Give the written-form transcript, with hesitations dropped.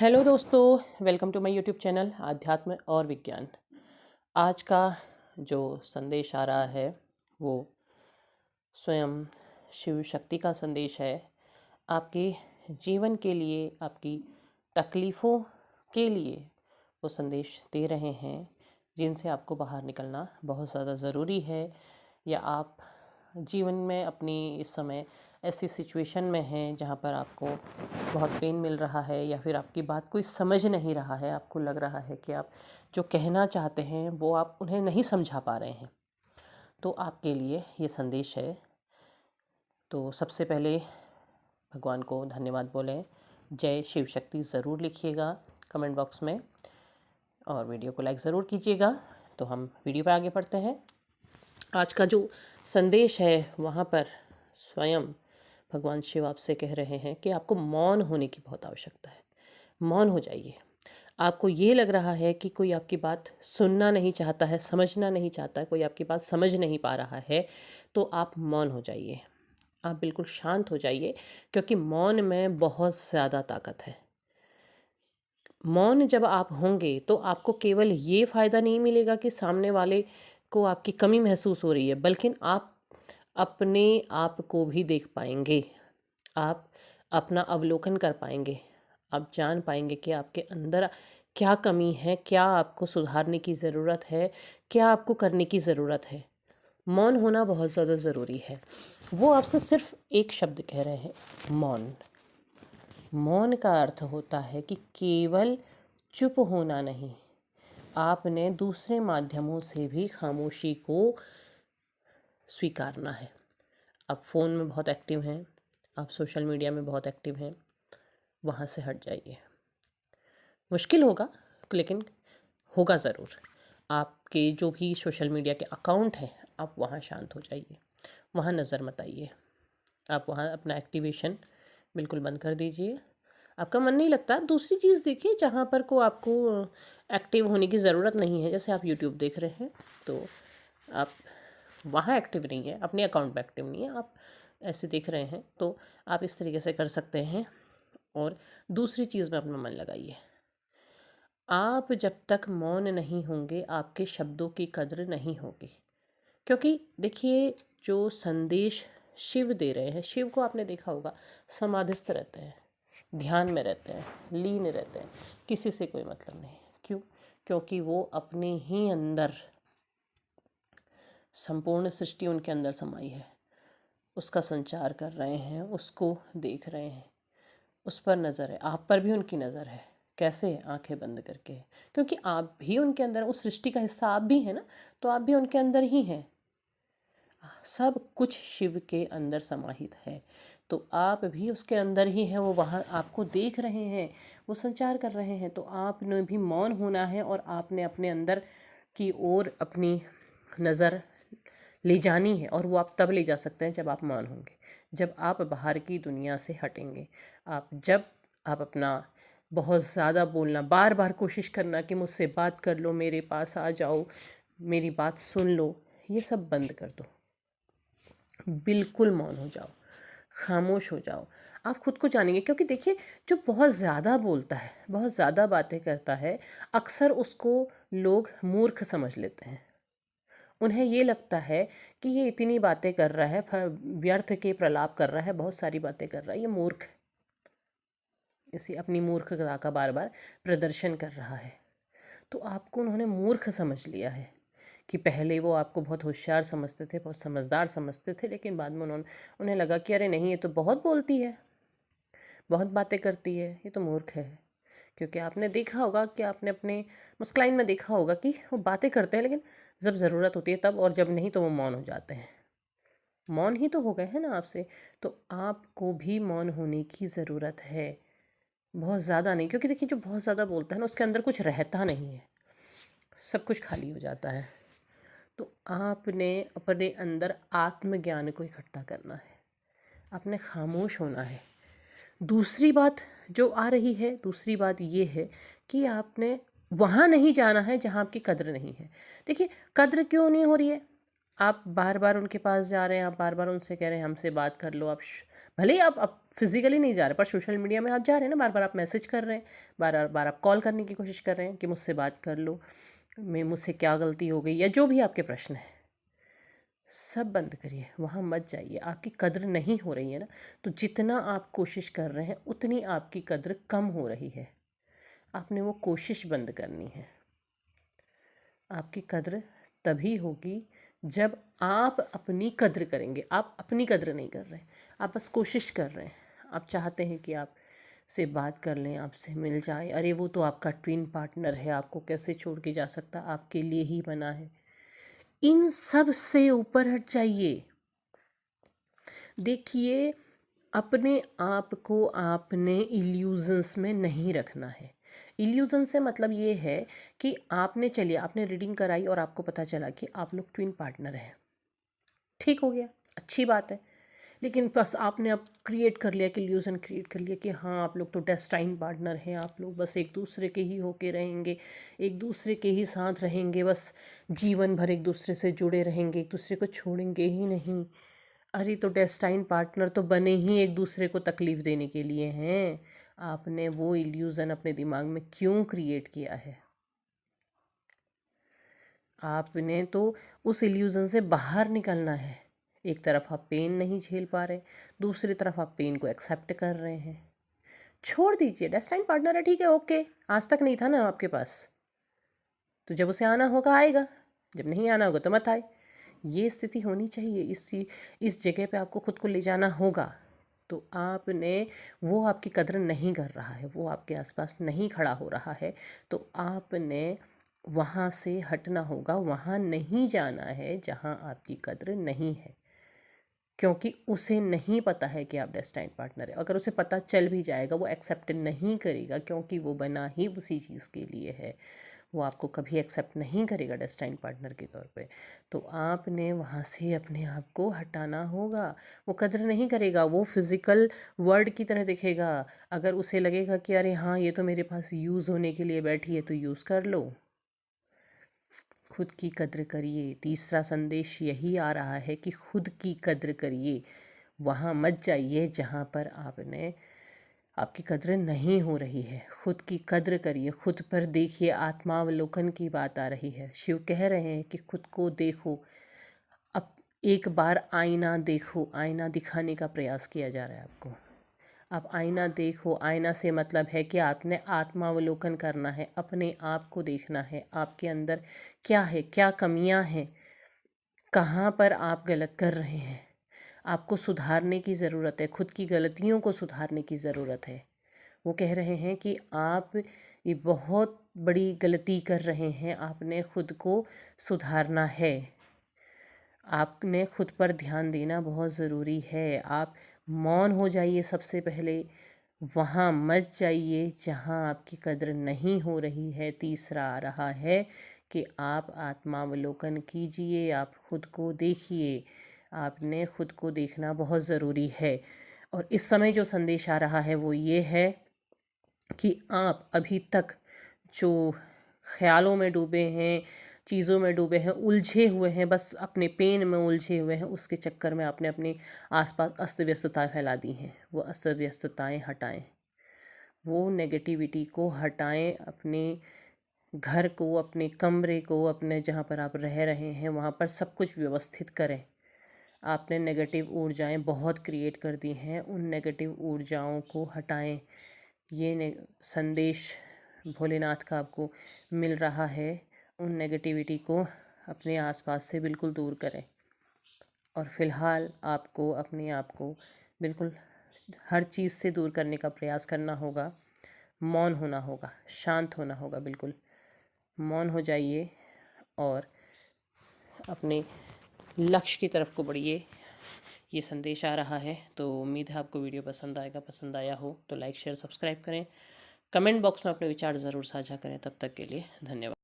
Hello दोस्तों, welcome to my YouTube channel आध्यात्म और विज्ञान। आज का जो संदेश आ रहा है वो स्वयं शिव शक्ति का संदेश है। आपके जीवन के लिए, आपकी तकलीफ़ों के लिए वो संदेश दे रहे हैं जिनसे आपको बाहर निकलना बहुत ज़्यादा ज़रूरी है। या आप जीवन में अपनी इस समय ऐसी सिचुएशन में हैं जहाँ पर आपको बहुत पेन मिल रहा है या फिर आपकी बात कोई समझ नहीं रहा है, आपको लग रहा है कि आप जो कहना चाहते हैं वो आप उन्हें नहीं समझा पा रहे हैं, तो आपके लिए ये संदेश है। तो सबसे पहले भगवान को धन्यवाद बोलें, जय शिव शक्ति ज़रूर लिखिएगा कमेंट बॉक्स में और वीडियो को लाइक ज़रूर कीजिएगा। तो हम वीडियो पे आगे बढ़ते हैं। आज का जो संदेश है वहाँ पर स्वयं भगवान शिव आपसे कह रहे हैं कि आपको मौन होने की बहुत आवश्यकता है। मौन हो जाइए। आपको ये लग रहा है कि कोई आपकी बात सुनना नहीं चाहता है, समझना नहीं चाहता है, कोई आपकी बात समझ नहीं पा रहा है, तो आप मौन हो जाइए। आप बिल्कुल शांत हो जाइए, क्योंकि मौन में बहुत ज़्यादा ताकत है। मौन जब आप होंगे तो आपको केवल ये फ़ायदा नहीं मिलेगा कि सामने वाले को आपकी कमी महसूस हो रही है, बल्कि आप अपने आप को भी देख पाएंगे। आप अपना अवलोकन कर पाएंगे। आप जान पाएंगे कि आपके अंदर क्या कमी है, क्या आपको सुधारने की ज़रूरत है, क्या आपको करने की ज़रूरत है। मौन होना बहुत ज़्यादा ज़रूरी है। वो आपसे सिर्फ एक शब्द कह रहे हैं, मौन। मौन का अर्थ होता है कि केवल चुप होना नहीं, आपने दूसरे माध्यमों से भी खामोशी को स्वीकारना है। आप फ़ोन में बहुत एक्टिव हैं, आप सोशल मीडिया में बहुत एक्टिव हैं, वहाँ से हट जाइए। मुश्किल होगा, लेकिन होगा ज़रूर। आपके जो भी सोशल मीडिया के अकाउंट हैं, आप वहाँ शांत हो जाइए, वहाँ नज़र मत आइए। आप वहाँ अपना एक्टिवेशन बिल्कुल बंद कर दीजिए। आपका मन नहीं लगता, दूसरी चीज़ देखिए जहाँ पर को आपको एक्टिव होने की ज़रूरत नहीं है। जैसे आप यूट्यूब देख रहे हैं तो आप वहाँ एक्टिव नहीं है, अपने अकाउंट में एक्टिव नहीं है, आप ऐसे देख रहे हैं, तो आप इस तरीके से कर सकते हैं। और दूसरी चीज़ में अपना मन लगाइए। आप जब तक मौन नहीं होंगे, आपके शब्दों की कद्र नहीं होगी। क्योंकि देखिए, जो संदेश शिव दे रहे हैं, शिव को आपने देखा होगा, समाधिस्थ रहते हैं, ध्यान में रहते हैं, लीन रहते हैं, किसी से कोई मतलब नहीं। क्यों? क्योंकि वो अपने ही अंदर, संपूर्ण सृष्टि उनके अंदर समाई है, उसका संचार कर रहे हैं, उसको देख रहे हैं, उस पर नज़र है। आप पर भी उनकी नज़र है। कैसे? आंखें बंद करके। क्योंकि आप भी उनके अंदर, उस सृष्टि का हिस्सा आप भी हैं ना, तो आप भी उनके अंदर ही हैं। सब कुछ शिव के अंदर समाहित है, तो आप भी उसके अंदर ही हैं। वो वहाँ आपको देख रहे हैं, वो संचार कर रहे हैं। तो आपने भी मौन होना है और आपने अपने अंदर की ओर अपनी नज़र ले जानी है। और वो आप तब ले जा सकते हैं जब आप मौन होंगे, जब आप बाहर की दुनिया से हटेंगे। जब आप अपना बहुत ज़्यादा बोलना, बार बार कोशिश करना कि मुझसे बात कर लो, मेरे पास आ जाओ, मेरी बात सुन लो, ये सब बंद कर दो। बिल्कुल मौन हो जाओ, खामोश हो जाओ। आप खुद को जानेंगे। क्योंकि देखिए, जो बहुत ज़्यादा बोलता है, बहुत ज़्यादा बातें करता है, अक्सर उसको लोग मूर्ख समझ लेते हैं। उन्हें ये लगता है कि ये इतनी बातें कर रहा है, व्यर्थ के प्रलाप कर रहा है, बहुत सारी बातें कर रहा है, ये मूर्ख है। इसी अपनी मूर्खता का बार बार प्रदर्शन कर रहा है। तो आपको उन्होंने मूर्ख समझ लिया है कि पहले वो आपको बहुत होशियार समझते थे, बहुत समझदार समझते थे, लेकिन बाद में उन्हें लगा कि अरे नहीं, ये तो बहुत बोलती है, बहुत बातें करती है, ये तो मूर्ख है। क्योंकि आपने देखा होगा कि आपने अपने मुस्कुराइन में देखा होगा कि वो बातें करते हैं, लेकिन जब ज़रूरत होती है तब, और जब नहीं तो वो मौन हो जाते हैं। मौन ही तो हो गए हैं ना आपसे। तो आपको भी मौन होने की ज़रूरत है, बहुत ज़्यादा नहीं। क्योंकि देखिए, जो बहुत ज़्यादा बोलता है ना, उसके अंदर कुछ रहता नहीं है, सब कुछ खाली हो जाता है। तो आपने अपने अंदर आत्मज्ञान को इकट्ठा करना है, आपने खामोश होना है। दूसरी बात जो आ रही है, दूसरी बात ये है कि आपने वहाँ नहीं जाना है जहाँ आपकी कद्र नहीं है। देखिए, कद्र क्यों नहीं हो रही है? आप बार बार उनके पास जा रहे हैं, आप बार बार उनसे कह रहे हैं हमसे बात कर लो, भले ही आप फिजिकली नहीं जा रहे पर सोशल मीडिया में आप जा रहे हैं ना, बार बार आप मैसेज कर रहे हैं, बार बार आप कॉल करने की कोशिश कर रहे हैं कि मुझसे बात कर लो, मुझसे क्या गलती हो गई, या जो भी आपके प्रश्न है सब बंद करिए, वहाँ मत जाइए। आपकी कद्र नहीं हो रही है ना, तो जितना आप कोशिश कर रहे हैं उतनी आपकी कद्र कम हो रही है। आपने वो कोशिश बंद करनी है। आपकी कद्र तभी होगी जब आप अपनी कद्र करेंगे। आप अपनी कद्र नहीं कर रहे, आप बस कोशिश कर रहे हैं। आप चाहते हैं कि आप से बात कर लें, आपसे मिल जाए, अरे वो तो आपका ट्विन पार्टनर है, आपको कैसे छोड़ के जा सकता, आपके लिए ही बना है। इन सब से ऊपर हट जाइए। देखिए, अपने आप को आपने इल्यूजन्स में नहीं रखना है। इल्यूजन से मतलब ये है कि आपने, चलिए आपने रीडिंग कराई और आपको पता चला कि आप लोग ट्विन पार्टनर हैं, ठीक हो गया, अच्छी बात है। लेकिन बस आपने अब क्रिएट कर लिया, कि इल्यूजन क्रिएट कर लिया कि हाँ आप लोग तो डेस्टाइन पार्टनर हैं, आप लोग बस एक दूसरे के ही होके रहेंगे, एक दूसरे के ही साथ रहेंगे, बस जीवन भर एक दूसरे से जुड़े रहेंगे, एक दूसरे को छोड़ेंगे ही नहीं। अरे तो डेस्टाइन पार्टनर तो बने ही एक दूसरे को तकलीफ़ देने के लिए हैं। आपने वो इल्यूज़न अपने दिमाग में क्यों क्रिएट किया है? आपने तो उस इल्यूज़न से बाहर निकलना है। एक तरफ आप पेन नहीं झेल पा रहे, दूसरी तरफ आप पेन को एक्सेप्ट कर रहे हैं। छोड़ दीजिए, डेस्टाइन पार्टनर है, ठीक है, ओके, आज तक नहीं था ना आपके पास, तो जब उसे आना होगा आएगा, जब नहीं आना होगा तो मत आए। ये स्थिति होनी चाहिए। इस जगह पे आपको खुद को ले जाना होगा। तो आपने, वो आपकी कदर नहीं कर रहा है, वो आपके आसपास नहीं खड़ा हो रहा है, तो आपने वहाँ से हटना होगा, वहाँ नहीं जाना है जहाँ आपकी कद्र नहीं है, क्योंकि उसे नहीं पता है कि आप डेस्टाइन पार्टनर है। अगर उसे पता चल भी जाएगा वो एक्सेप्ट नहीं करेगा, क्योंकि वो बना ही उसी चीज़ के लिए है। वो आपको कभी एक्सेप्ट नहीं करेगा डेस्टाइन पार्टनर के तौर पे। तो आपने वहाँ से अपने आप को हटाना होगा। वो कद्र नहीं करेगा, वो फिज़िकल वर्ड की तरह दिखेगा। अगर उसे लगेगा कि अरे हाँ ये तो मेरे पास यूज़ होने के लिए बैठी है, तो यूज़ कर लो। खुद की कद्र करिए। तीसरा संदेश यही आ रहा है कि खुद की कद्र करिए। वहाँ मत जाइए जहाँ पर आपकी कद्र नहीं हो रही है। खुद की कद्र करिए, खुद पर देखिए। आत्मावलोकन की बात आ रही है। शिव कह रहे हैं कि खुद को देखो। अब एक बार आईना देखो, आईना दिखाने का प्रयास किया जा रहा है आपको। आप आईना देखो। आईना से मतलब है कि आपने आत्मावलोकन करना है, अपने आप को देखना है, आपके अंदर क्या है, क्या कमियां हैं, कहाँ पर आप गलत कर रहे हैं। आपको सुधारने की ज़रूरत है, खुद की गलतियों को सुधारने की ज़रूरत है। वो कह रहे हैं कि आप ये बहुत बड़ी गलती कर रहे हैं, आपने खुद को सुधारना है, आपने खुद पर ध्यान देना बहुत ज़रूरी है। आप मौन हो जाइए सबसे पहले, वहाँ मत जाइए जहाँ आपकी कद्र नहीं हो रही है। तीसरा आ रहा है कि आप आत्मावलोकन कीजिए, आप खुद को देखिए। आपने खुद को देखना बहुत ज़रूरी है। और इस समय जो संदेश आ रहा है वो ये है कि आप अभी तक जो ख़्यालों में डूबे हैं, चीज़ों में डूबे हैं, उलझे हुए हैं, बस अपने पेन में उलझे हुए हैं, उसके चक्कर में आपने अपने आसपास अस्त व्यस्तताएँ फैला दी हैं। वो अस्त व्यस्तताएँ हटाएं, वो नेगेटिविटी को हटाएं। अपने घर को, अपने कमरे को, अपने जहाँ पर आप रह रहे हैं वहाँ पर सब कुछ व्यवस्थित करें। आपने नेगेटिव ऊर्जाएं बहुत क्रिएट कर दी हैं, उन नेगेटिव ऊर्जाओं को हटाएं। ये संदेश भोलेनाथ का आपको मिल रहा है। उन नेगेटिविटी को अपने आसपास से बिल्कुल दूर करें। और फ़िलहाल आपको अपने आप को बिल्कुल हर चीज़ से दूर करने का प्रयास करना होगा। मौन होना होगा, शांत होना होगा, बिल्कुल मौन हो जाइए और अपने लक्ष्य की तरफ को बढ़िए। ये संदेश आ रहा है। तो उम्मीद है आपको वीडियो पसंद आएगा। पसंद आया हो तो लाइक शेयर सब्सक्राइब करें। कमेंट बॉक्स में अपने विचार ज़रूर साझा करें। तब तक के लिए धन्यवाद।